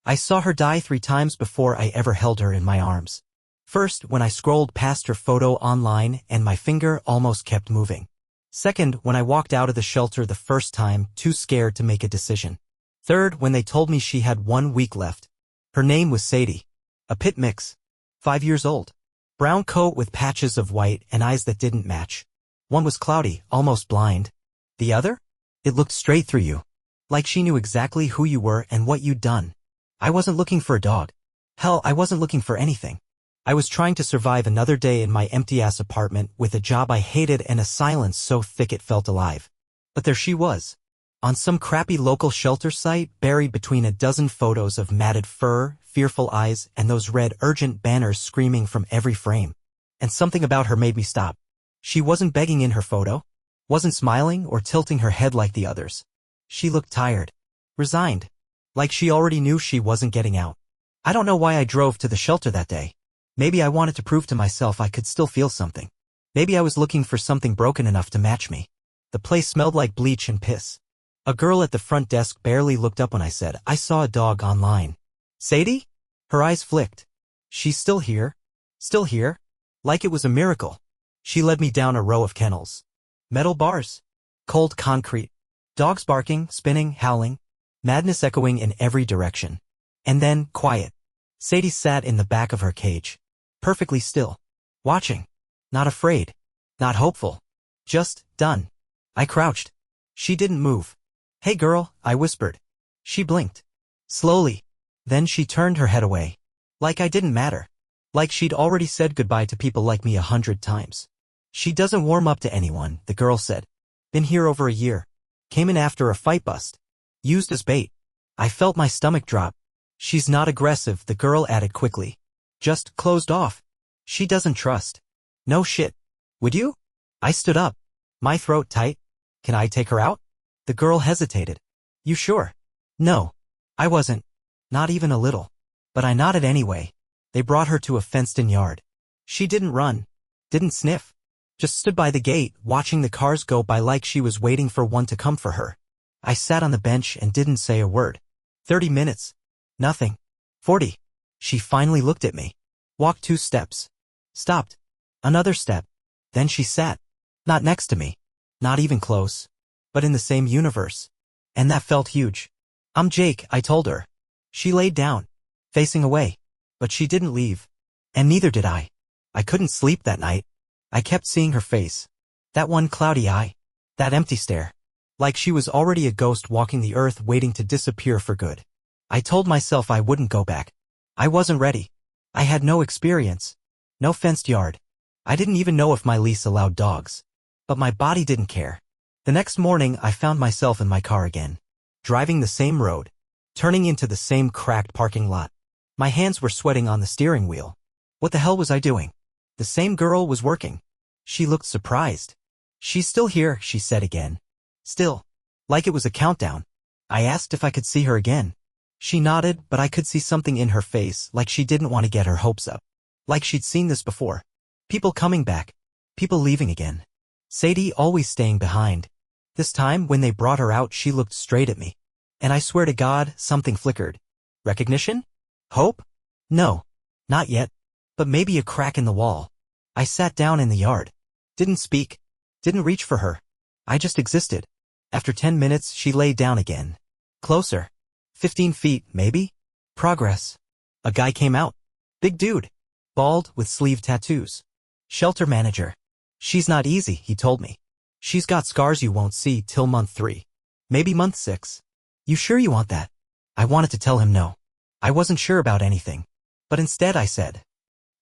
I saw her die 3 times before I ever held her in my arms. First, when I scrolled past her photo online and my finger almost kept moving. Second, when I walked out of the shelter the first time, too scared to make a decision. Third, when they told me she had 1 week left. Her name was Sadie. A pit mix. 5 years old. Brown coat with patches of white and eyes that didn't match. One was cloudy, almost blind. The other? It looked straight through you. Like she knew exactly who you were and what you'd done. I wasn't looking for a dog. Hell, I wasn't looking for anything. I was trying to survive another day in my empty-ass apartment with a job I hated and a silence so thick it felt alive. But there she was. On some crappy local shelter site, buried between a dozen photos of matted fur, fearful eyes, and those red urgent banners screaming from every frame. And something about her made me stop. She wasn't begging in her photo. Wasn't smiling or tilting her head like the others. She looked tired. Resigned. Like she already knew she wasn't getting out. I don't know why I drove to the shelter that day. Maybe I wanted to prove to myself I could still feel something. Maybe I was looking for something broken enough to match me. The place smelled like bleach and piss. A girl at the front desk barely looked up when I said, I saw a dog online. Sadie? Her eyes flicked. She's still here? Still here? Like it was a miracle. She led me down a row of kennels. Metal bars. Cold concrete. Dogs barking, spinning, howling. Madness echoing in every direction. And then, quiet. Sadie sat in the back of her cage. Perfectly still. Watching. Not afraid. Not hopeful. Just, done. I crouched. She didn't move. Hey girl, I whispered. She blinked. Slowly. Then she turned her head away. Like I didn't matter. Like she'd already said goodbye to people like me 100 times. She doesn't warm up to anyone, the girl said. Been here over a year. Came in after a fight bust. Used as bait. I felt my stomach drop. She's not aggressive, the girl added quickly. Just closed off. She doesn't trust. No shit. Would you? I stood up. My throat tight. Can I take her out? The girl hesitated. You sure? No. I wasn't. Not even a little. But I nodded anyway. They brought her to a fenced-in yard. She didn't run. Didn't sniff. Just stood by the gate, watching the cars go by like she was waiting for one to come for her. I sat on the bench and didn't say a word. 30 minutes. Nothing. 40. She finally looked at me. Walked 2 steps. Stopped. Another step. Then she sat. Not next to me. Not even close. But in the same universe. And that felt huge. I'm Jake, I told her. She laid down. Facing away. But she didn't leave. And neither did I. I couldn't sleep that night. I kept seeing her face. That one cloudy eye. That empty stare. Like she was already a ghost walking the earth waiting to disappear for good. I told myself I wouldn't go back. I wasn't ready. I had no experience. No fenced yard. I didn't even know if my lease allowed dogs. But my body didn't care. The next morning I found myself in my car again. Driving the same road. Turning into the same cracked parking lot. My hands were sweating on the steering wheel. What the hell was I doing? The same girl was working. She looked surprised. She's still here, she said again. Still. Like it was a countdown. I asked if I could see her again. She nodded, but I could see something in her face, like she didn't want to get her hopes up. Like she'd seen this before. People coming back. People leaving again. Sadie always staying behind. This time, when they brought her out, she looked straight at me. And I swear to God, something flickered. Recognition? Hope? No. Not yet. But maybe a crack in the wall. I sat down in the yard. Didn't speak. Didn't reach for her. I just existed. After 10 minutes, she lay down again. Closer. 15 feet, maybe? Progress. A guy came out. Big dude. Bald, with sleeve tattoos. Shelter manager. She's not easy, he told me. She's got scars you won't see till month 3. Maybe month 6. You sure you want that? I wanted to tell him no. I wasn't sure about anything. But instead I said,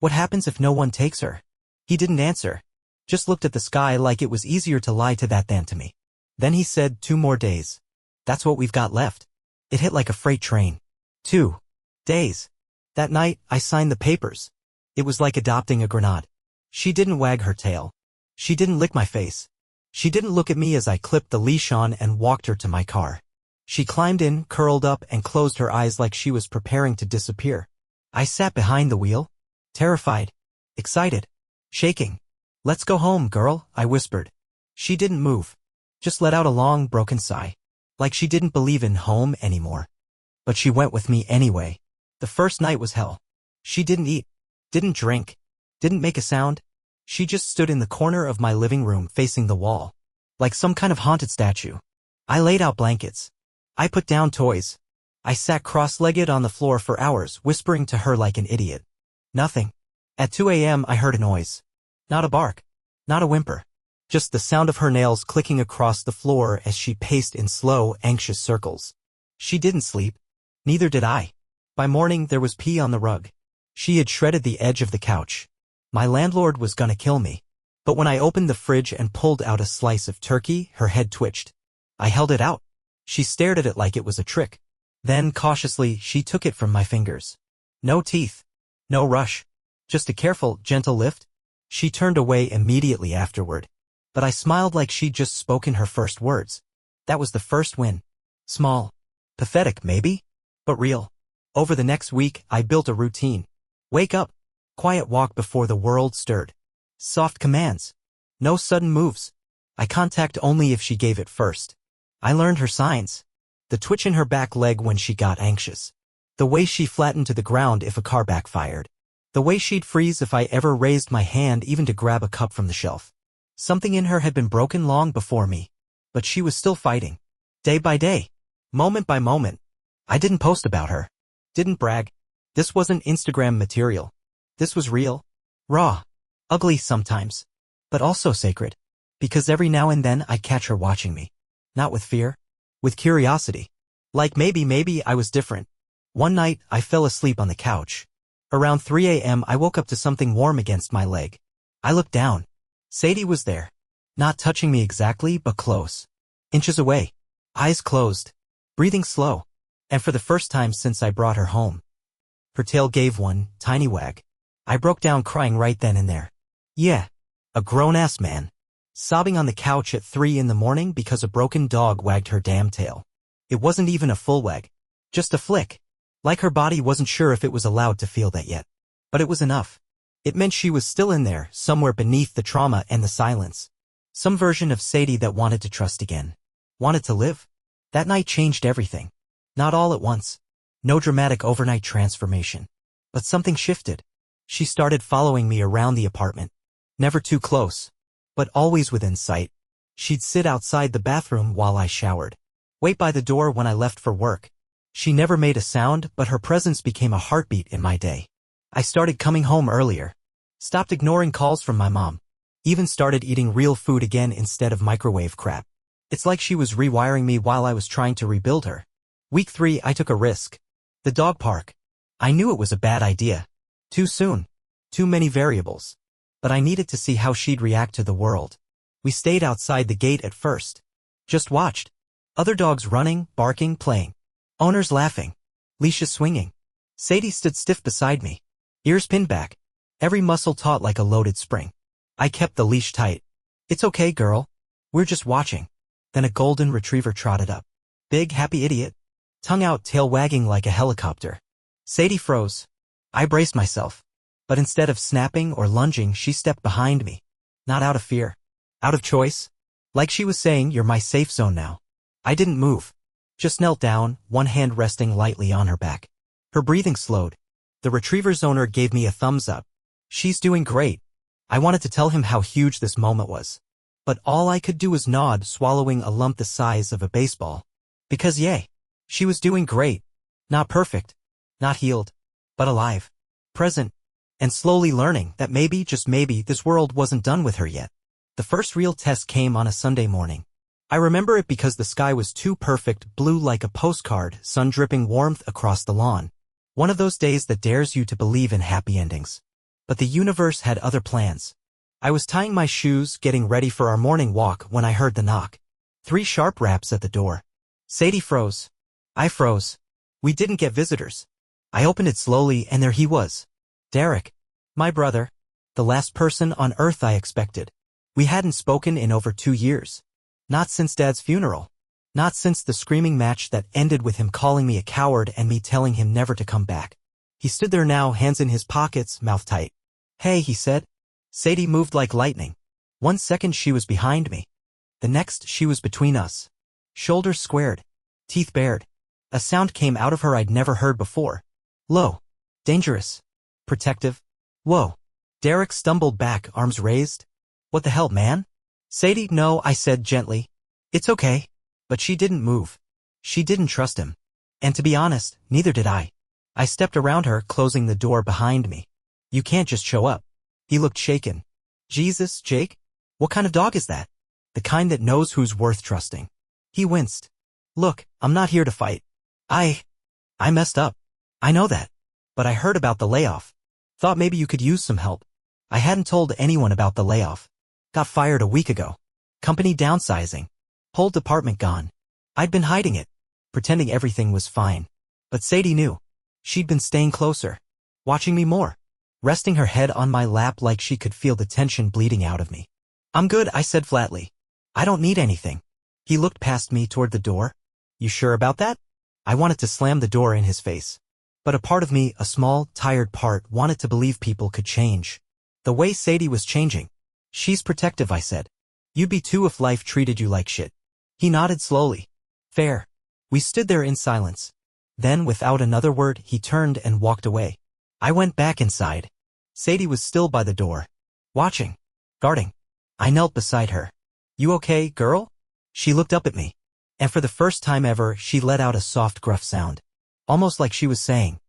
what happens if no one takes her? He didn't answer. Just looked at the sky like it was easier to lie to that than to me. Then he said 2 more days. That's what we've got left. It hit like a freight train. 2 days. That night, I signed the papers. It was like adopting a grenade. She didn't wag her tail. She didn't lick my face. She didn't look at me as I clipped the leash on and walked her to my car. She climbed in, curled up, and closed her eyes like she was preparing to disappear. I sat behind the wheel. Terrified. Excited. Shaking. Let's go home, girl, I whispered. She didn't move. Just let out a long, broken sigh. Like she didn't believe in home anymore. but she went with me anyway. The first night was hell. She didn't eat, didn't drink, didn't make a sound. She just stood in the corner of my living room facing the wall, like some kind of haunted statue. I laid out blankets. I put down toys. I sat cross-legged on the floor for hours, whispering to her like an idiot. Nothing. At 2 a.m. I heard a noise. Not a bark. Not a whimper. Just the sound of her nails clicking across the floor as she paced in slow, anxious circles. She didn't sleep. Neither did I. By morning there was pee on the rug. She had shredded the edge of the couch. My landlord was gonna kill me. But when I opened the fridge and pulled out a slice of turkey, her head twitched. I held it out. She stared at it like it was a trick. Then, cautiously, she took it from my fingers. No teeth. No rush. Just a careful, gentle lift. She turned away immediately afterward. But I smiled like she'd just spoken her first words. That was the first win. Small. Pathetic, maybe? But real. Over the next week, I built a routine. Wake up. Quiet walk before the world stirred. Soft commands. No sudden moves. Eye contact only if she gave it first. I learned her signs. The twitch in her back leg when she got anxious. The way she flattened to the ground if a car backfired. The way she'd freeze if I ever raised my hand even to grab a cup from the shelf. Something in her had been broken long before me. But she was still fighting. Day by day. Moment by moment. I didn't post about her. Didn't brag. This wasn't Instagram material. This was real. Raw. Ugly sometimes. But also sacred. Because every now and then I'd catch her watching me. Not with fear. With curiosity. Like maybe I was different. One night, I fell asleep on the couch. Around 3 a.m. I woke up to something warm against my leg. I looked down. Sadie was there. Not touching me exactly, but close. Inches away. Eyes closed. Breathing slow. And for the first time since I brought her home. Her tail gave one tiny wag. I broke down crying right then and there. Yeah. A grown-ass man. Sobbing on the couch at 3 in the morning because a broken dog wagged her damn tail. It wasn't even a full wag. Just a flick. Like her body wasn't sure if it was allowed to feel that yet. But it was enough. It meant she was still in there, somewhere beneath the trauma and the silence. Some version of Sadie that wanted to trust again. Wanted to live. That night changed everything. Not all at once. No dramatic overnight transformation. But something shifted. She started following me around the apartment. Never too close. But always within sight. She'd sit outside the bathroom while I showered. Wait by the door when I left for work. She never made a sound, but her presence became a heartbeat in my day. I started coming home earlier. Stopped ignoring calls from my mom. Even started eating real food again instead of microwave crap. It's like she was rewiring me while I was trying to rebuild her. Week 3, I took a risk. The dog park. I knew it was a bad idea. Too soon. Too many variables. But I needed to see how she'd react to the world. We stayed outside the gate at first. Just watched. Other dogs running, barking, playing. Owners laughing. Leashes swinging. Sadie stood stiff beside me. Ears pinned back. Every muscle taut like a loaded spring. I kept the leash tight. It's okay, girl. We're just watching. Then a golden retriever trotted up. Big, happy idiot. Tongue out, tail wagging like a helicopter. Sadie froze. I braced myself. But instead of snapping or lunging, she stepped behind me. Not out of fear. Out of choice. Like she was saying, you're my safe zone now. I didn't move. Just knelt down, one hand resting lightly on her back. Her breathing slowed. The retriever's owner gave me a thumbs up. She's doing great. I wanted to tell him how huge this moment was. But all I could do was nod, swallowing a lump the size of a baseball. Because yay. She was doing great. Not perfect. Not healed. But alive. Present. And slowly learning that maybe, just maybe, this world wasn't done with her yet. The first real test came on a Sunday morning. I remember it because the sky was too perfect, blue like a postcard, sun dripping warmth across the lawn. One of those days that dares you to believe in happy endings. But the universe had other plans. I was tying my shoes, getting ready for our morning walk when I heard the knock. 3 sharp raps at the door. Sadie froze. I froze. We didn't get visitors. I opened it slowly and there he was. Derek. My brother. The last person on earth I expected. We hadn't spoken in over 2 years. Not since Dad's funeral. Not since the screaming match that ended with him calling me a coward and me telling him never to come back. He stood there now, hands in his pockets, mouth tight. Hey, he said. Sadie moved like lightning. 1 second she was behind me. The next she was between us. Shoulders squared. Teeth bared. A sound came out of her I'd never heard before. Low. Dangerous. Protective. Whoa. Derek stumbled back, arms raised. What the hell, man? Sadie, no, I said gently. It's okay. But she didn't move. She didn't trust him. And to be honest, neither did I. I stepped around her, closing the door behind me. You can't just show up. He looked shaken. Jesus, Jake? What kind of dog is that? The kind that knows who's worth trusting. He winced. Look, I'm not here to fight. I messed up. I know that. But I heard about the layoff. Thought maybe you could use some help. I hadn't told anyone about the layoff. Got fired a week ago. Company downsizing. Whole department gone. I'd been hiding it, pretending everything was fine. But Sadie knew. She'd been staying closer, watching me more, resting her head on my lap like she could feel the tension bleeding out of me. I'm good, I said flatly. I don't need anything. He looked past me toward the door. You sure about that? I wanted to slam the door in his face. But a part of me, a small, tired part, wanted to believe people could change. The way Sadie was changing. She's protective, I said. You'd be too if life treated you like shit. He nodded slowly. Fair. We stood there in silence. Then, without another word, he turned and walked away. I went back inside. Sadie was still by the door. Watching. Guarding. I knelt beside her. You okay, girl? She looked up at me. And for the first time ever, she let out a soft, gruff sound. Almost like she was saying,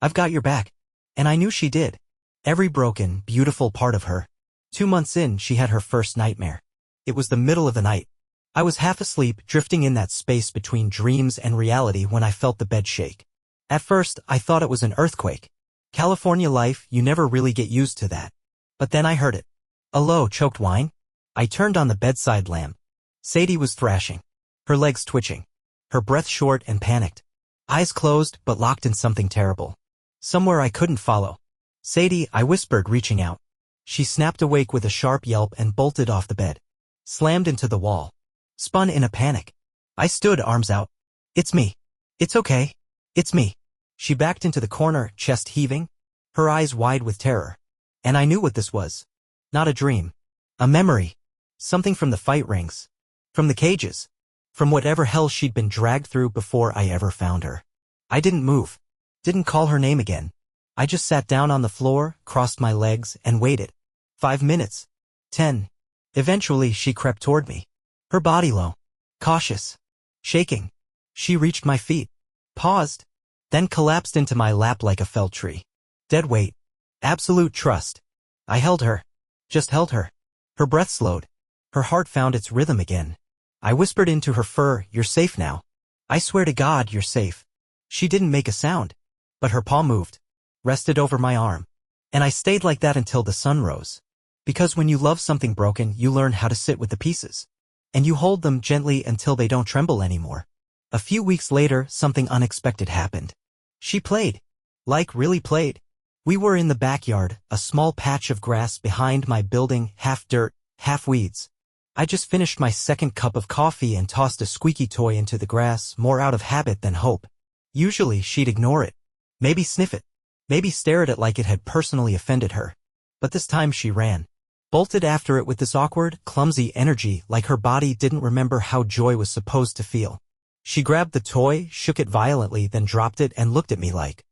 I've got your back. And I knew she did. Every broken, beautiful part of her. 2 months in, she had her first nightmare. It was the middle of the night. I was half asleep, drifting in that space between dreams and reality when I felt the bed shake. At first, I thought it was an earthquake. California life, you never really get used to that. But then I heard it. A low, choked whine. I turned on the bedside lamp. Sadie was thrashing. Her legs twitching. Her breath short and panicked. Eyes closed, but locked in something terrible. Somewhere I couldn't follow. Sadie, I whispered, reaching out. She snapped awake with a sharp yelp and bolted off the bed. Slammed into the wall. Spun in a panic. I stood, arms out. It's me. It's okay. It's me. She backed into the corner, chest heaving, her eyes wide with terror. And I knew what this was. Not a dream. A memory. Something from the fight rings. From the cages. From whatever hell she'd been dragged through before I ever found her. I didn't move. Didn't call her name again. I just sat down on the floor, crossed my legs, and waited. 5 minutes. 10. Eventually, she crept toward me. Her body low. Cautious. Shaking. She reached my feet. Paused. Then collapsed into my lap like a felled tree. Dead weight. Absolute trust. I held her. Just held her. Her breath slowed. Her heart found its rhythm again. I whispered into her fur, you're safe now. I swear to God, you're safe. She didn't make a sound. But her paw moved. Rested over my arm. And I stayed like that until the sun rose. Because when you love something broken, you learn how to sit with the pieces. And you hold them gently until they don't tremble anymore. A few weeks later, something unexpected happened. She played. Like really played. We were in the backyard, a small patch of grass behind my building, half dirt, half weeds. I just finished my second cup of coffee and tossed a squeaky toy into the grass, more out of habit than hope. Usually she'd ignore it. Maybe sniff it. Maybe stare at it like it had personally offended her. But this time she ran. Bolted after it with this awkward, clumsy energy like her body didn't remember how joy was supposed to feel. She grabbed the toy, shook it violently, then dropped it and looked at me like,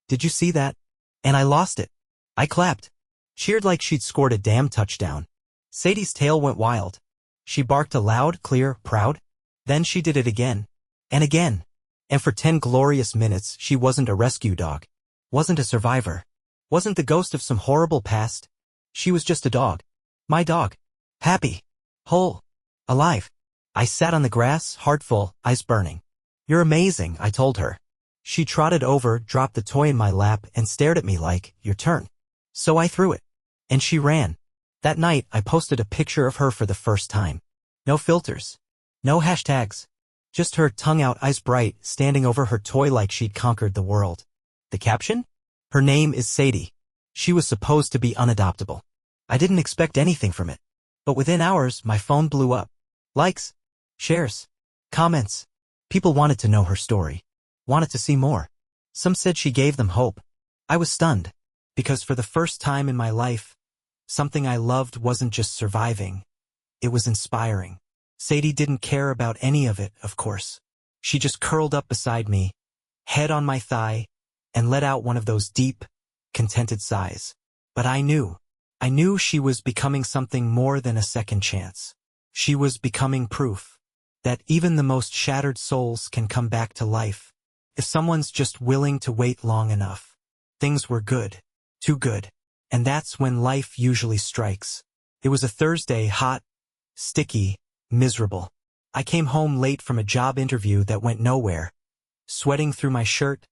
did you see that? And I lost it. I clapped. Cheered like she'd scored a damn touchdown. Sadie's tail went wild. She barked aloud, clear, proud. Then she did it again. And again. And for 10 glorious minutes she wasn't a rescue dog. Wasn't a survivor. Wasn't the ghost of some horrible past. She was just a dog. My dog. Happy. Whole. Alive. I sat on the grass, heart full, eyes burning. You're amazing, I told her. She trotted over, dropped the toy in my lap, and stared at me like, your turn. So I threw it. And she ran. That night, I posted a picture of her for the first time. No filters. No hashtags. Just her, tongue out, eyes bright, standing over her toy like she'd conquered the world. The caption? Her name is Sadie. She was supposed to be unadoptable. I didn't expect anything from it. But within hours, my phone blew up. Likes. Shares. Comments. People wanted to know her story. Wanted to see more. Some said she gave them hope. I was stunned. Because for the first time in my life, something I loved wasn't just surviving. It was inspiring. Sadie didn't care about any of it, of course. She just curled up beside me, head on my thigh, and let out one of those deep, contented sighs. But I knew she was becoming something more than a second chance. She was becoming proof that even the most shattered souls can come back to life if someone's just willing to wait long enough. Things were good, too good, and that's when life usually strikes. It was a Thursday, hot, sticky, miserable. I came home late from a job interview that went nowhere, sweating through my shirt,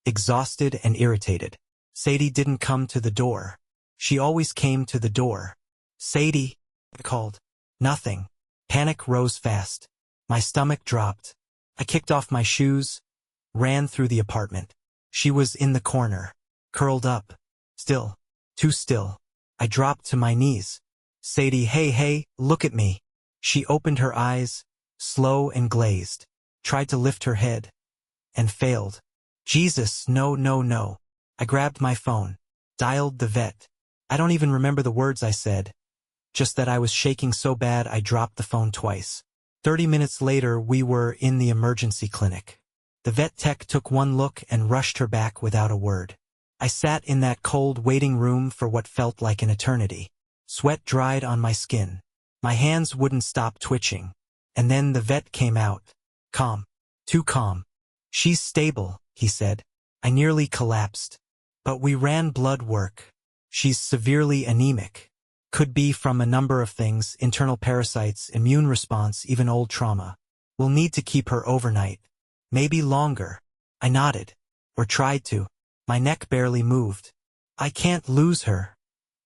exhausted and irritated. Sadie didn't come to the door. She always came to the door. "Sadie," I called. Nothing. Panic rose fast. My stomach dropped. I kicked off my shoes, ran through the apartment. She was in the corner, curled up, still, too still. I dropped to my knees. "Sadie, hey, look at me." She opened her eyes, slow and glazed, tried to lift her head, and failed. "Jesus, no. I grabbed my phone, dialed the vet. I don't even remember the words I said, just that I was shaking so bad I dropped the phone twice. 30 minutes later, we were in the emergency clinic. The vet tech took one look and rushed her back without a word. I sat in that cold waiting room for what felt like an eternity. Sweat dried on my skin. My hands wouldn't stop twitching. And then the vet came out. Calm. Too calm. "She's stable," he said. I nearly collapsed. "But we ran blood work. She's severely anemic. Could be from a number of things, internal parasites, immune response, even old trauma. We'll need to keep her overnight. Maybe longer." I nodded. Or tried to. My neck barely moved. "I can't lose her,"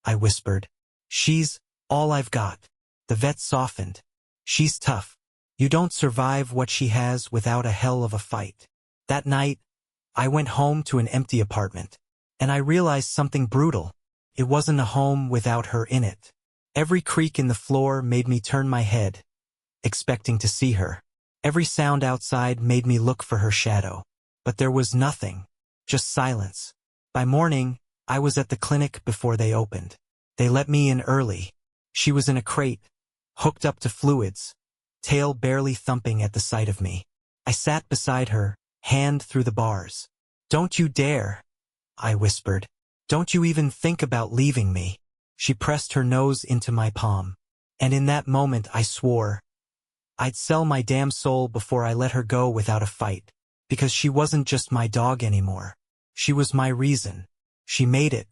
I whispered. "She's all I've got." The vet softened. "She's tough. You don't survive what she has without a hell of a fight." That night, I went home to an empty apartment. And I realized something brutal. It wasn't a home without her in it. Every creak in the floor made me turn my head, expecting to see her. Every sound outside made me look for her shadow. But there was nothing. Just silence. By morning, I was at the clinic before they opened. They let me in early. She was in a crate, hooked up to fluids, tail barely thumping at the sight of me. I sat beside her, hand through the bars. "Don't you dare," I whispered. "Don't you even think about leaving me." She pressed her nose into my palm. And in that moment I swore I'd sell my damn soul before I let her go without a fight. Because she wasn't just my dog anymore. She was my reason. She made it.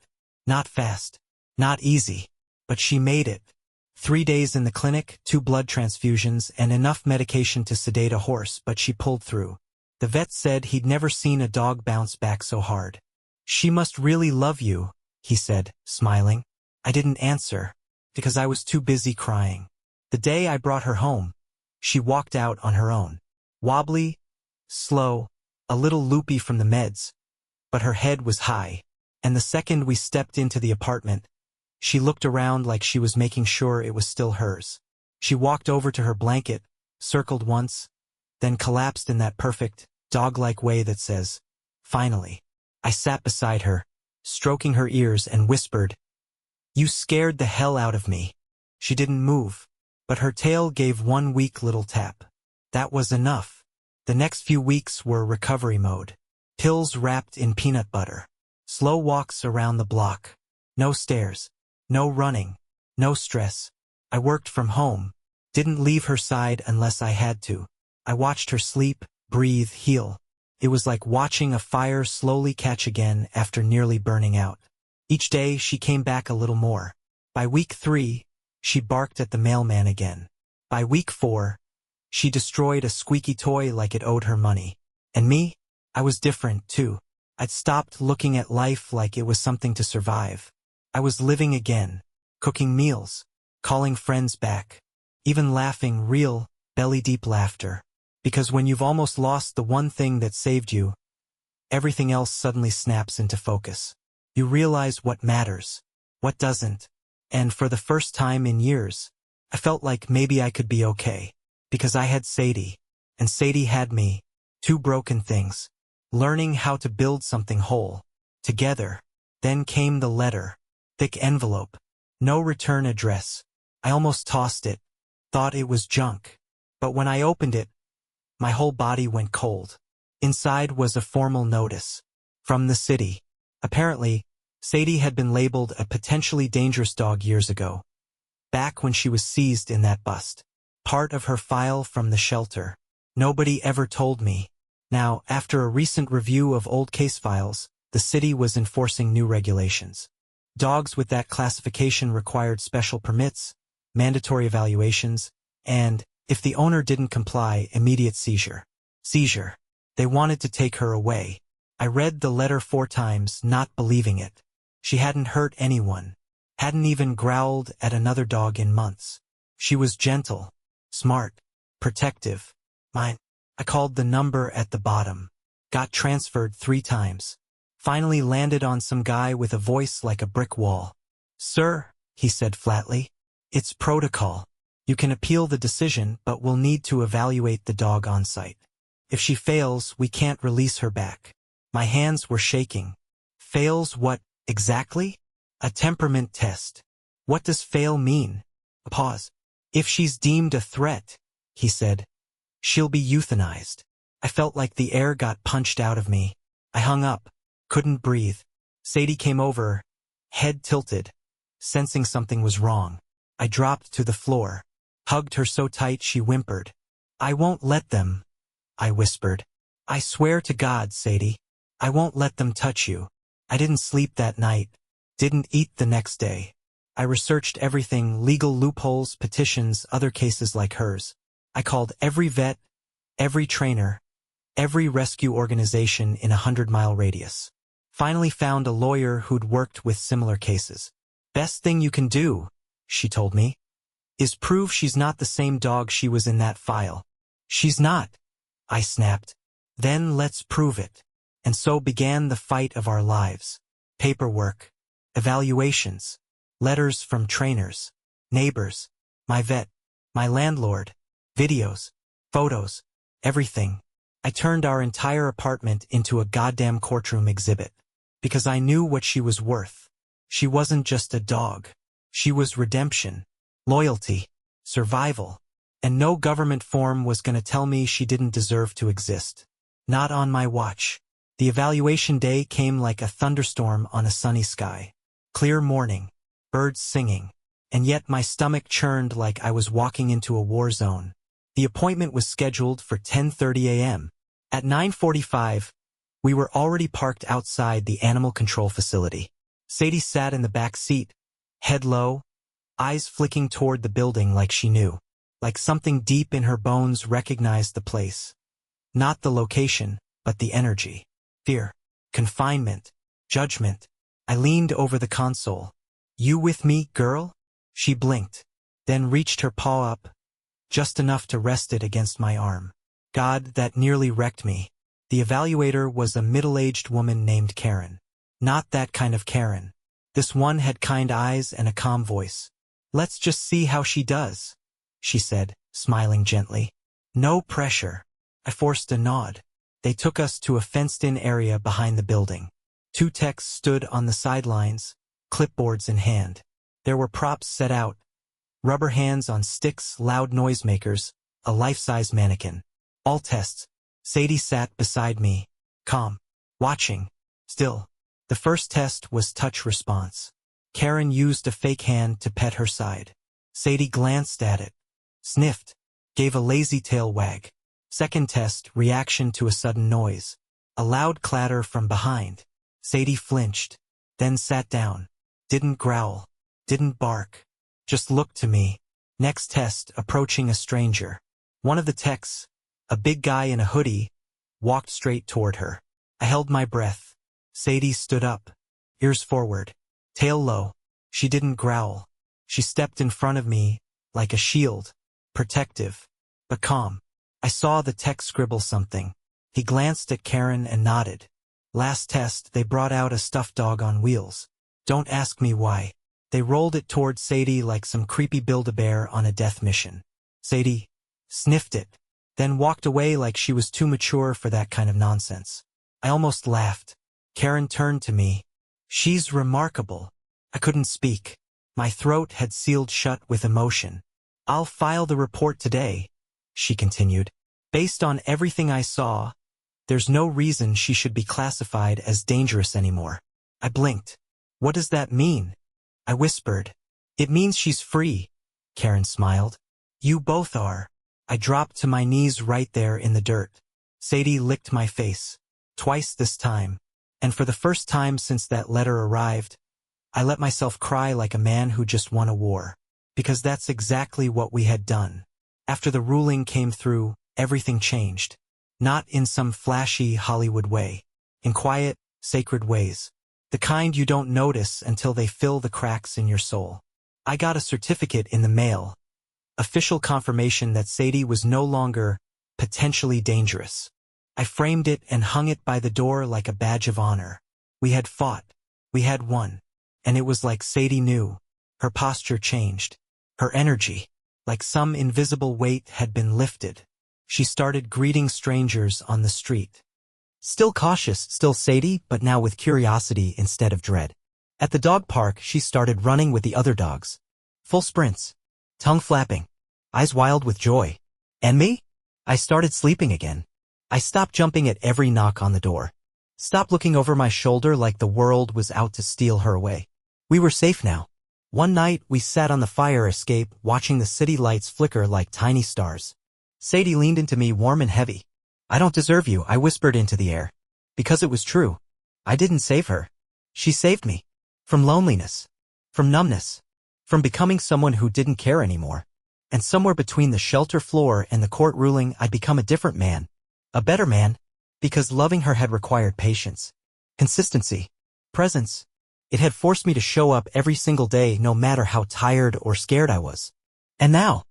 Not fast. Not easy. But she made it. 3 days in the clinic, 2 blood transfusions, and enough medication to sedate a horse, but she pulled through. The vet said he'd never seen a dog bounce back so hard. "She must really love you," he said, smiling. I didn't answer, because I was too busy crying. The day I brought her home, she walked out on her own. Wobbly, slow, a little loopy from the meds, but her head was high. And the second we stepped into the apartment, she looked around like she was making sure it was still hers. She walked over to her blanket, circled once, then collapsed in that perfect, dog-like way that says, "Finally." I sat beside her, stroking her ears, and whispered, "You scared the hell out of me." She didn't move, but her tail gave one weak little tap. That was enough. The next few weeks were recovery mode. Pills wrapped in peanut butter. Slow walks around the block. No stairs. No running. No stress. I worked from home. Didn't leave her side unless I had to. I watched her sleep, breathe, heal. It was like watching a fire slowly catch again after nearly burning out. Each day she came back a little more. By week 3, she barked at the mailman again. By week 4, she destroyed a squeaky toy like it owed her money. And me? I was different, too. I'd stopped looking at life like it was something to survive. I was living again, cooking meals, calling friends back, even laughing real, belly-deep laughter. Because when you've almost lost the one thing that saved you, everything else suddenly snaps into focus. You realize what matters, what doesn't. And for the first time in years, I felt like maybe I could be okay. Because I had Sadie, and Sadie had me. 2 broken things. Learning how to build something whole. Together. Then came the letter. Thick envelope. No return address. I almost tossed it. Thought it was junk. But when I opened it, My whole body went cold. Inside was a formal notice. From the city. Apparently, Sadie had been labeled a potentially dangerous dog years ago. Back when she was seized in that bust. Part of her file from the shelter. Nobody ever told me. Now, after a recent review of old case files, the city was enforcing new regulations. Dogs with that classification required special permits, mandatory evaluations, and, if the owner didn't comply, immediate seizure. Seizure. They wanted to take her away. I read the letter 4 times, not believing it. She hadn't hurt anyone. Hadn't even growled at another dog in months. She was gentle, smart, protective. Mine. I called the number at the bottom. Got transferred 3 times. Finally landed on some guy with a voice like a brick wall. "Sir," he said flatly, "it's protocol. You can appeal the decision, but we'll need to evaluate the dog on site. If she fails, we can't release her back." My hands were shaking. Fails what, exactly? A temperament test. What does fail mean? A pause. "If she's deemed a threat," he said, "she'll be euthanized." I felt like the air got punched out of me. I hung up. Couldn't breathe. Sadie came over, head tilted, sensing something was wrong. I dropped to the floor, hugged her so tight she whimpered. "I won't let them," I whispered. "I swear to God, Sadie, I won't let them touch you." I didn't sleep that night, didn't eat the next day. I researched everything, legal loopholes, petitions, other cases like hers. I called every vet, every trainer, every rescue organization in a 100-mile radius. Finally found a lawyer who'd worked with similar cases. "Best thing you can do," she told me, "is prove she's not the same dog she was in that file." "She's not," I snapped. "Then let's prove it." And so began the fight of our lives. Paperwork, evaluations, letters from trainers, neighbors, my vet, my landlord, videos, photos, everything. I turned our entire apartment into a goddamn courtroom exhibit. Because I knew what she was worth. She wasn't just a dog. She was redemption, loyalty, survival. And no government form was going to tell me she didn't deserve to exist. Not on my watch. The evaluation day came like a thunderstorm on a sunny sky. Clear morning, birds singing, and yet my stomach churned like I was walking into a war zone. The appointment was scheduled for 10:30 a.m. At 9:45, we were already parked outside the animal control facility. Sadie sat in the back seat, head low, eyes flicking toward the building like she knew. Like something deep in her bones recognized the place. Not the location, but the energy. Fear, confinement, judgment. I leaned over the console. "You with me, girl?" She blinked, then reached her paw up, just enough to rest it against my arm. God, that nearly wrecked me. The evaluator was a middle-aged woman named Karen. Not that kind of Karen. This one had kind eyes and a calm voice. "Let's just see how she does," she said, smiling gently. "No pressure." I forced a nod. They took us to a fenced-in area behind the building. 2 techs stood on the sidelines, clipboards in hand. There were props set out. Rubber hands on sticks, loud noisemakers, a life-size mannequin. All tests. Sadie sat beside me, calm, watching, still. The first test was touch response. Karen used a fake hand to pet her side. Sadie glanced at it, sniffed, gave a lazy tail wag. Second test, reaction to a sudden noise. A loud clatter from behind. Sadie flinched, then sat down. Didn't growl, didn't bark, just looked to me. Next test, approaching a stranger. One of the techs, a big guy in a hoodie, walked straight toward her. I held my breath. Sadie stood up, ears forward, tail low. She didn't growl. She stepped in front of me, like a shield, protective, but calm. I saw the tech scribble something. He glanced at Karen and nodded. Last test, they brought out a stuffed dog on wheels. Don't ask me why. They rolled it toward Sadie like some creepy Build-A-Bear on a death mission. Sadie sniffed it, then walked away like she was too mature for that kind of nonsense. I almost laughed. Karen turned to me. "She's remarkable." I couldn't speak. My throat had sealed shut with emotion. "I'll file the report today," she continued. Based on everything I saw, there's no reason she should be classified as dangerous anymore. I blinked. What does that mean? I whispered. It means she's free. Karen smiled. You both are. I dropped to my knees right there in the dirt. Sadie licked my face. Twice this time. And for the first time since that letter arrived, I let myself cry like a man who just won a war. Because that's exactly what we had done. After the ruling came through, everything changed. Not in some flashy Hollywood way. In quiet, sacred ways. The kind you don't notice until they fill the cracks in your soul. I got a certificate in the mail. Official confirmation that Sadie was no longer potentially dangerous. I framed it and hung it by the door like a badge of honor. We had fought. We had won. And it was like Sadie knew. Her posture changed. Her energy, like some invisible weight, had been lifted. She started greeting strangers on the street. Still cautious, still Sadie, but now with curiosity instead of dread. At the dog park, she started running with the other dogs. Full sprints. Tongue flapping. Eyes wild with joy. And me? I started sleeping again. I stopped jumping at every knock on the door. Stopped looking over my shoulder like the world was out to steal her away. We were safe now. One night, we sat on the fire escape, watching the city lights flicker like tiny stars. Sadie leaned into me warm and heavy. I don't deserve you, I whispered into the air. Because it was true. I didn't save her. She saved me. From loneliness. From numbness. From becoming someone who didn't care anymore. And somewhere between the shelter floor and the court ruling, I'd become a different man. A better man. Because loving her had required patience. Consistency. Presence. It had forced me to show up every single day, no matter how tired or scared I was. And now,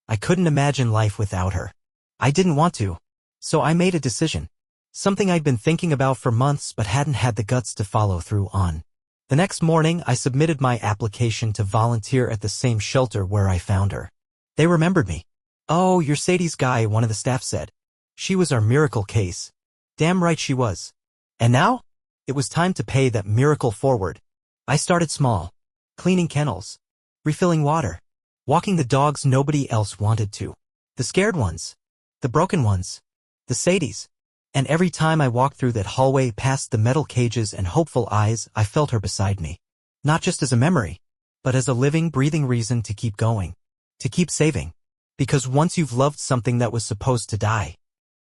I couldn't imagine life without her. I didn't want to. So I made a decision. Something I'd been thinking about for months but hadn't had the guts to follow through on. The next morning, I submitted my application to volunteer at the same shelter where I found her. They remembered me. Oh, you're Sadie's guy, one of the staff said. She was our miracle case. Damn right she was. And now? It was time to pay that miracle forward. I started small. Cleaning kennels. Refilling water. Walking the dogs nobody else wanted to. The scared ones. The broken ones. The Sadies. And every time I walked through that hallway past the metal cages and hopeful eyes, I felt her beside me. Not just as a memory, but as a living, breathing reason to keep going. To keep saving. Because once you've loved something that was supposed to die,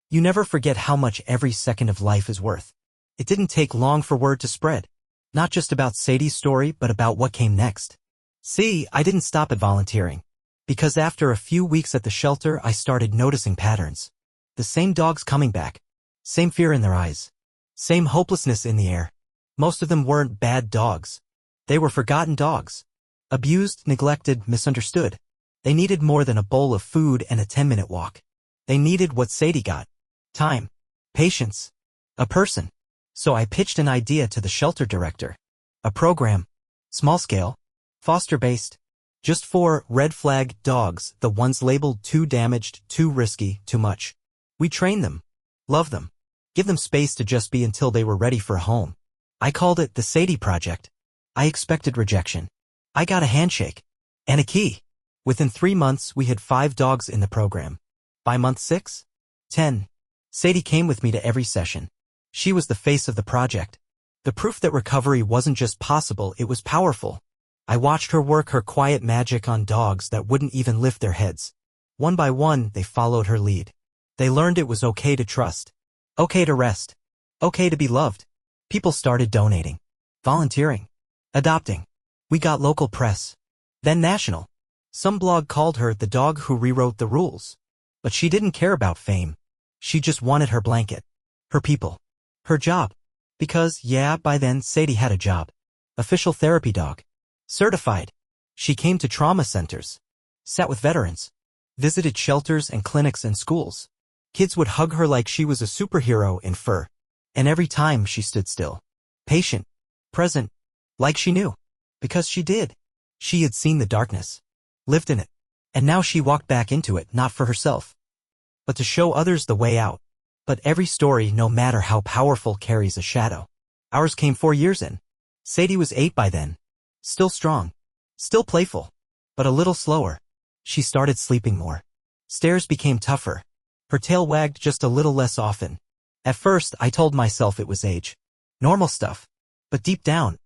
you never forget how much every second of life is worth. It didn't take long for word to spread. Not just about Sadie's story, but about what came next. See, I didn't stop at volunteering. Because after a few weeks at the shelter, I started noticing patterns. The same dogs coming back. Same fear in their eyes. Same hopelessness in the air. Most of them weren't bad dogs. They were forgotten dogs. Abused, neglected, misunderstood. They needed more than a bowl of food and a 10-minute walk. They needed what Sadie got. Time. Patience. A person. So I pitched an idea to the shelter director. A program. Small scale. Foster-based. Just 4 red flag dogs, the ones labeled too damaged, too risky, too much. We train them. Love them. Give them space to just be until they were ready for a home. I called it the Sadie Project. I expected rejection. I got a handshake. And a key. Within 3 months, we had 5 dogs in the program. By month 6? 10. Sadie came with me to every session. She was the face of the project. The proof that recovery wasn't just possible, it was powerful. I watched her work her quiet magic on dogs that wouldn't even lift their heads. One by one, they followed her lead. They learned it was okay to trust. Okay to rest. Okay to be loved. People started donating. Volunteering. Adopting. We got local press. Then national. Some blog called her the dog who rewrote the rules. But she didn't care about fame. She just wanted her blanket. Her people. Her job. Because, yeah, by then, Sadie had a job. Official therapy dog. Certified. She came to trauma centers. Sat with veterans. Visited shelters and clinics and schools. Kids would hug her like she was a superhero in fur. And every time she stood still. Patient. Present. Like she knew. Because she did. She had seen the darkness. Lived in it. And now she walked back into it, not for herself, but to show others the way out. But every story, no matter how powerful, carries a shadow. Ours came 4 years in. Sadie was 8 by then. Still strong. Still playful. But a little slower. She started sleeping more. Stairs became tougher. Her tail wagged just a little less often. At first, I told myself it was age. Normal stuff. But deep down,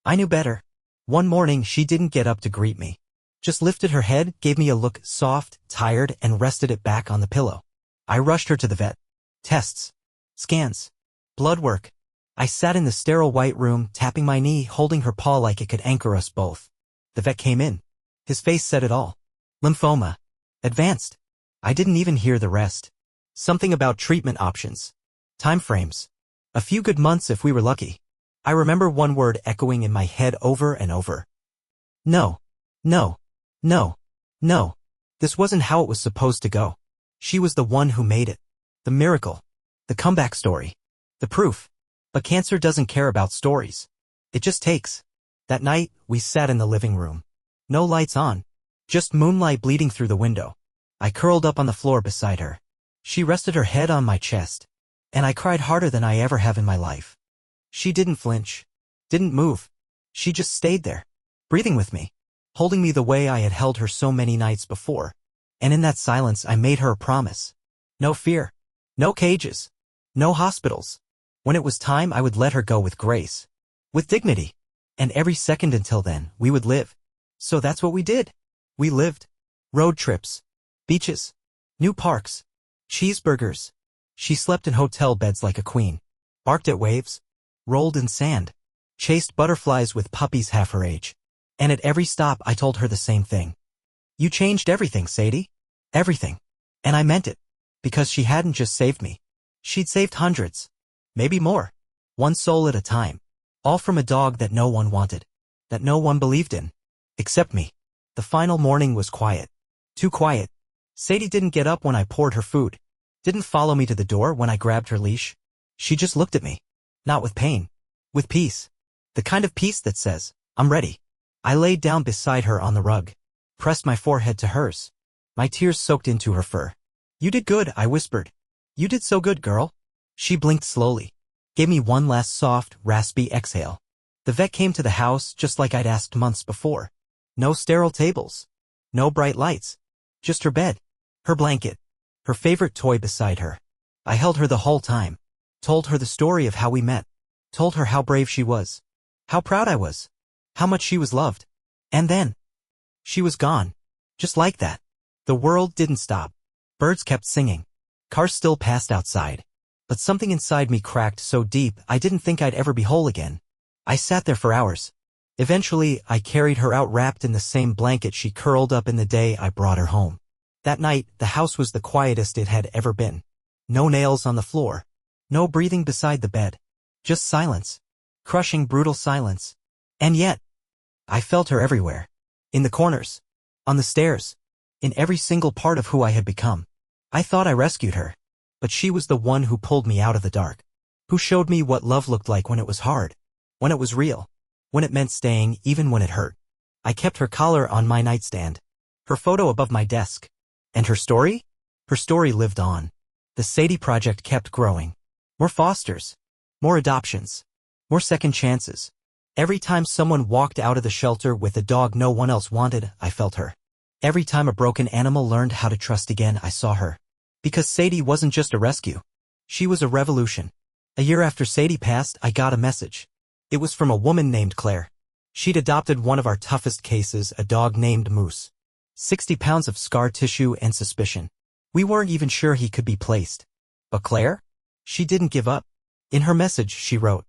I knew better. One morning, she didn't get up to greet me. Just lifted her head, gave me a look, soft, tired, and rested it back on the pillow. I rushed her to the vet. Tests. Scans. Blood work. I sat in the sterile white room, tapping my knee, holding her paw like it could anchor us both. The vet came in. His face said it all. Lymphoma. Advanced. I didn't even hear the rest. Something about treatment options. Time frames. A few good months if we were lucky. I remember one word echoing in my head over and over. No. No. No. No. This wasn't how it was supposed to go. She was the one who made it. The miracle. The comeback story. The proof. But cancer doesn't care about stories. It just takes. That night, we sat in the living room. No lights on. Just moonlight bleeding through the window. I curled up on the floor beside her. She rested her head on my chest. And I cried harder than I ever have in my life. She didn't flinch. Didn't move. She just stayed there. Breathing with me. Holding me the way I had held her so many nights before. And in that silence I made her a promise. No fear. No cages. No hospitals. When it was time I would let her go with grace. With dignity. And every second until then, we would live. So that's what we did. We lived. Road trips. Beaches. New parks. Cheeseburgers. She slept in hotel beds like a queen. Barked at waves. Rolled in sand. Chased butterflies with puppies half her age. And at every stop I told her the same thing. You changed everything, Sadie. Everything. And I meant it. Because she hadn't just saved me. She'd saved hundreds. Maybe more. One soul at a time. All from a dog that no one wanted. That no one believed in. Except me. The final morning was quiet. Too quiet. Sadie didn't get up when I poured her food. Didn't follow me to the door when I grabbed her leash. She just looked at me. Not with pain. With peace. The kind of peace that says, I'm ready. I laid down beside her on the rug. Pressed my forehead to hers. My tears soaked into her fur. You did good, I whispered. You did so good, girl. She blinked slowly. Gave me one last soft, raspy exhale. The vet came to the house just like I'd asked months before. No sterile tables. No bright lights. Just her bed. Her blanket. Her favorite toy beside her. I held her the whole time. Told her the story of how we met. Told her how brave she was. How proud I was. How much she was loved. And then, she was gone. Just like that. The world didn't stop. Birds kept singing. Cars still passed outside. But something inside me cracked so deep I didn't think I'd ever be whole again. I sat there for hours. Eventually, I carried her out wrapped in the same blanket she curled up in the day I brought her home. That night, the house was the quietest it had ever been. No nails on the floor. No breathing beside the bed. Just silence. Crushing, brutal silence. And yet, I felt her everywhere. In the corners. On the stairs. In every single part of who I had become. I thought I rescued her. But she was the one who pulled me out of the dark. Who showed me what love looked like when it was hard. When it was real. When it meant staying even when it hurt. I kept her collar on my nightstand. Her photo above my desk. And her story? Her story lived on. The Sadie Project kept growing. More fosters. More adoptions. More second chances. Every time someone walked out of the shelter with a dog no one else wanted, I felt her. Every time a broken animal learned how to trust again, I saw her. Because Sadie wasn't just a rescue. She was a revolution. A year after Sadie passed, I got a message. It was from a woman named Claire. She'd adopted one of our toughest cases, a dog named Moose. 60 pounds of scar tissue and suspicion. We weren't even sure he could be placed. But Claire? She didn't give up. In her message, she wrote,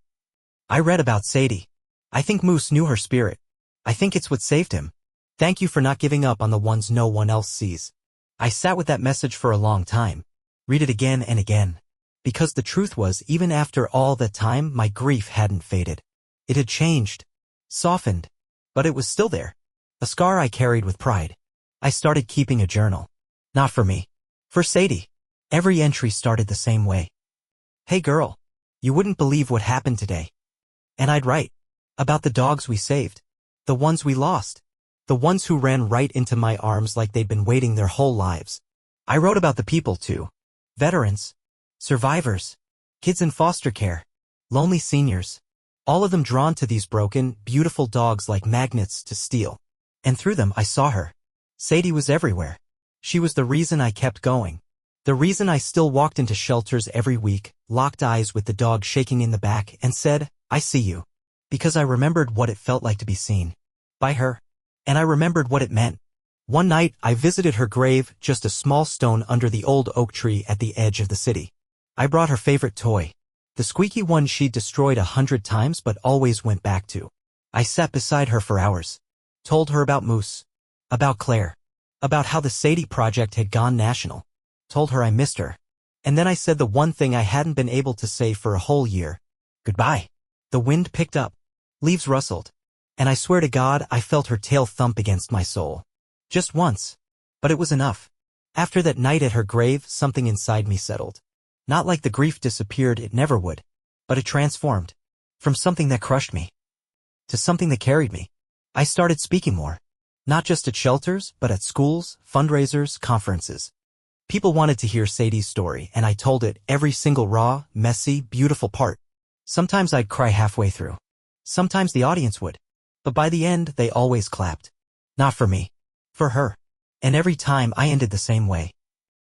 I read about Sadie. I think Moose knew her spirit. I think it's what saved him. Thank you for not giving up on the ones no one else sees. I sat with that message for a long time. Read it again and again. Because the truth was, even after all that time, my grief hadn't faded. It had changed. Softened. But it was still there. A scar I carried with pride. I started keeping a journal. Not for me. For Sadie. Every entry started the same way. Hey girl. You wouldn't believe what happened today. And I'd write. About the dogs we saved. The ones we lost. The ones who ran right into my arms like they'd been waiting their whole lives. I wrote about the people too. Veterans. Survivors. Kids in foster care. Lonely seniors. All of them drawn to these broken, beautiful dogs like magnets to steal. And through them I saw her. Sadie was everywhere. She was the reason I kept going. The reason I still walked into shelters every week, locked eyes with the dog shaking in the back, and said, "I see you." Because I remembered what it felt like to be seen. By her. And I remembered what it meant. One night, I visited her grave, just a small stone under the old oak tree at the edge of the city. I brought her favorite toy. The squeaky one she'd destroyed 100 times but always went back to. I sat beside her for hours. Told her about Moose. About Claire. About how the Sadie project had gone national. Told her I missed her. And then I said the one thing I hadn't been able to say for a whole year. Goodbye. The wind picked up. Leaves rustled. And I swear to God I felt her tail thump against my soul. Just once. But it was enough. After that night at her grave, something inside me settled. Not like the grief disappeared, it never would. But it transformed. From something that crushed me. To something that carried me. I started speaking more. Not just at shelters, but at schools, fundraisers, conferences. People wanted to hear Sadie's story, and I told it, every single raw, messy, beautiful part. Sometimes I'd cry halfway through. Sometimes the audience would. But by the end, they always clapped. Not for me. For her. And every time I ended the same way.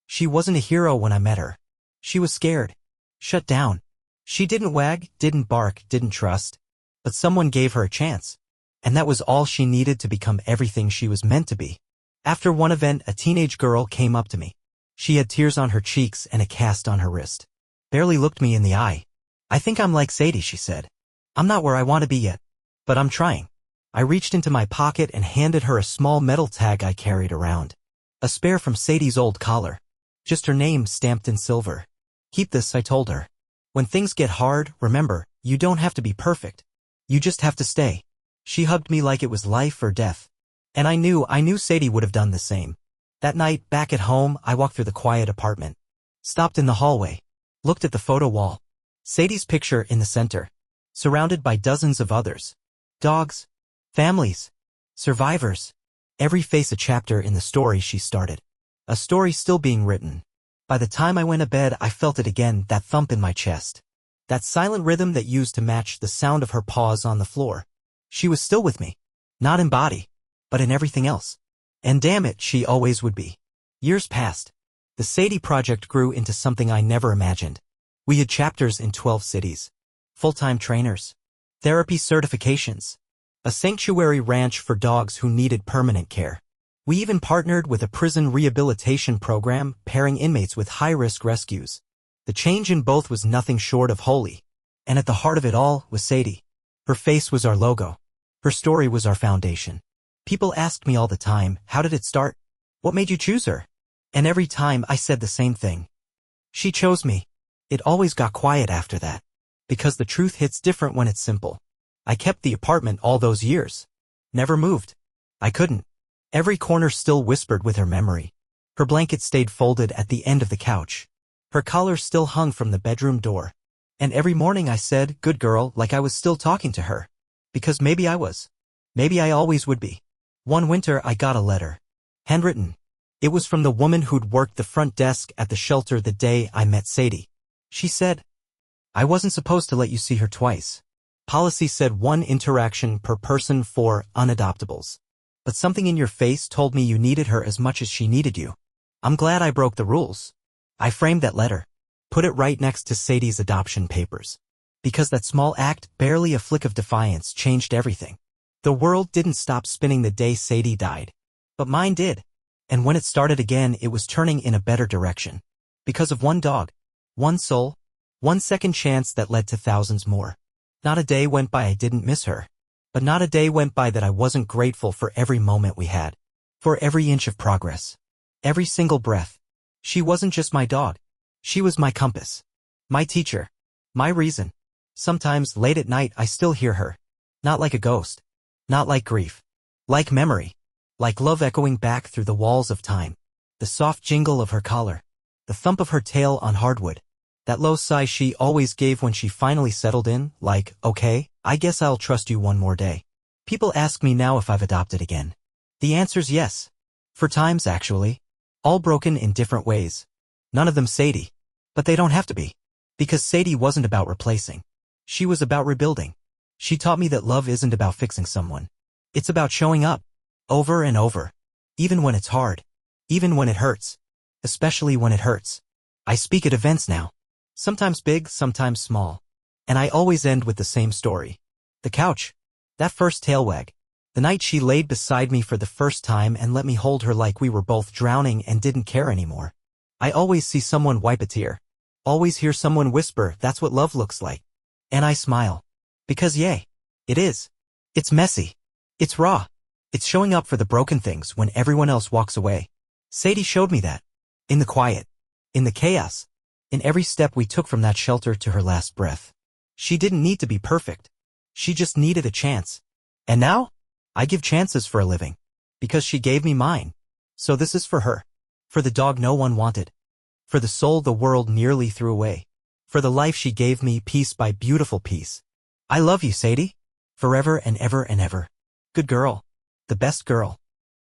She wasn't a hero when I met her. She was scared. Shut down. She didn't wag, didn't bark, didn't trust. But someone gave her a chance. And that was all she needed to become everything she was meant to be. After one event, a teenage girl came up to me. She had tears on her cheeks and a cast on her wrist. Barely looked me in the eye. "I think I'm like Sadie," she said. "I'm not where I want to be yet. But I'm trying." I reached into my pocket and handed her a small metal tag I carried around. A spare from Sadie's old collar. Just her name stamped in silver. "Keep this," I told her. "When things get hard, remember, you don't have to be perfect. You just have to stay." She hugged me like it was life or death. And I knew Sadie would have done the same. That night, back at home, I walked through the quiet apartment. Stopped in the hallway. Looked at the photo wall. Sadie's picture in the center. Surrounded by dozens of others. Dogs. Families. Survivors. Every face a chapter in the story she started. A story still being written. By the time I went to bed, I felt it again, that thump in my chest. That silent rhythm that used to match the sound of her paws on the floor. She was still with me. Not in body, but in everything else. And damn it, she always would be. Years passed. The Sadie project grew into something I never imagined. We had chapters in 12 cities. Full-time trainers. Therapy certifications. A sanctuary ranch for dogs who needed permanent care. We even partnered with a prison rehabilitation program, pairing inmates with high-risk rescues. The change in both was nothing short of holy. And at the heart of it all was Sadie. Her face was our logo. Her story was our foundation. People asked me all the time, "How did it start? What made you choose her?" And every time I said the same thing. She chose me. It always got quiet after that. Because the truth hits different when it's simple. I kept the apartment all those years. Never moved. I couldn't. Every corner still whispered with her memory. Her blanket stayed folded at the end of the couch. Her collar still hung from the bedroom door. And every morning I said, "Good girl," like I was still talking to her. Because maybe I was. Maybe I always would be. One winter I got a letter. Handwritten. It was from the woman who'd worked the front desk at the shelter the day I met Sadie. She said, "I wasn't supposed to let you see her twice. Policy said one interaction per person for unadoptables. But something in your face told me you needed her as much as she needed you. I'm glad I broke the rules." I framed that letter. Put it right next to Sadie's adoption papers. Because that small act, barely a flick of defiance, changed everything. The world didn't stop spinning the day Sadie died. But mine did. And when it started again, it was turning in a better direction. Because of one dog. One soul. One second chance that led to thousands more. Not a day went by I didn't miss her. But not a day went by that I wasn't grateful for every moment we had. For every inch of progress. Every single breath. She wasn't just my dog. She was my compass. My teacher. My reason. Sometimes, late at night, I still hear her. Not like a ghost. Not like grief. Like memory. Like love echoing back through the walls of time. The soft jingle of her collar. The thump of her tail on hardwood. That low sigh she always gave when she finally settled in, like, "Okay, I guess I'll trust you one more day." People ask me now if I've adopted again. The answer's yes. For times, actually. All broken in different ways. None of them Sadie. But they don't have to be. Because Sadie wasn't about replacing. She was about rebuilding. She taught me that love isn't about fixing someone. It's about showing up. Over and over. Even when it's hard. Even when it hurts. especially when it hurts. I speak at events now. Sometimes big, sometimes small. And I always end with the same story. The couch. That first tail wag. The night she laid beside me for the first time and let me hold her like we were both drowning and didn't care anymore. I always see someone wipe a tear. Always hear someone whisper, that's what love looks like. And I smile. Because yay. It is. It's messy. It's raw. It's showing up for the broken things when everyone else walks away. Sadie showed me that. In the quiet. In the chaos. In every step we took from that shelter to her last breath. She didn't need to be perfect. She just needed a chance. And now? I give chances for a living. Because she gave me mine. So this is for her. For the dog no one wanted. For the soul the world nearly threw away. For the life she gave me piece by beautiful piece. I love you, Sadie. Forever and ever and ever. Good girl. The best girl.